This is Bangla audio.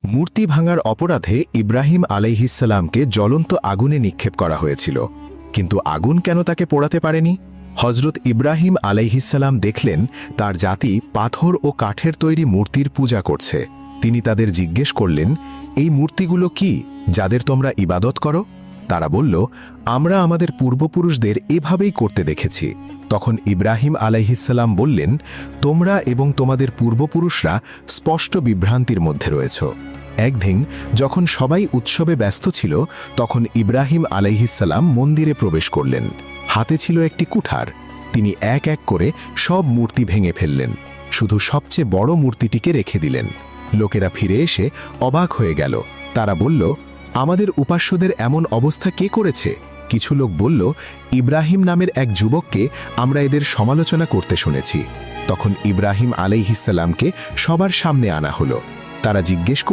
মূর্তি ভাঙার অপরাধে ইব্রাহিম আলাইহিসসালামকে জ্বলন্ত আগুনে নিক্ষেপ করা হয়েছিল, কিন্তু আগুন কেন তাকে পোড়াতে পারেনি? হজরত ইব্রাহিম আলাইহিসসালাম দেখলেন তার জাতি পাথর ও কাঠের তৈরি মূর্তির পূজা করছে। তিনি তাদের জিজ্ঞেস করলেন, এই মূর্তিগুলো কি যাদের তোমরা ইবাদত করো? তারা বলল, আমরা আমাদের পূর্বপুরুষদের এভাবেই করতে দেখেছি। তখন ইব্রাহিম আলাইহিসসালাম বললেন, তোমরা এবং তোমাদের পূর্বপুরুষরা স্পষ্ট বিভ্রান্তির মধ্যে রয়েছ। একদিন যখন সবাই উৎসবে ব্যস্ত ছিল, তখন ইব্রাহিম আলাইহিসসালাম মন্দিরে প্রবেশ করলেন। হাতে ছিল একটি কুঠার। তিনি এক এক করে সব মূর্তি ভেঙে ফেললেন, শুধু সবচেয়ে বড় মূর্তিটিকে রেখে দিলেন। লোকেরা ফিরে এসে অবাক হয়ে গেল। তারা বলল, আমাদের উপাস্যদের এমন অবস্থা কে করেছে? কিছু লোক বলল, ইব্রাহিম নামের এক যুবককে আমরা এদের সমালোচনা করতে শুনেছি। তখন ইব্রাহিম আলাইহিসসালামকে সবার সামনে আনা হলো। তারা জিজ্ঞেস করল,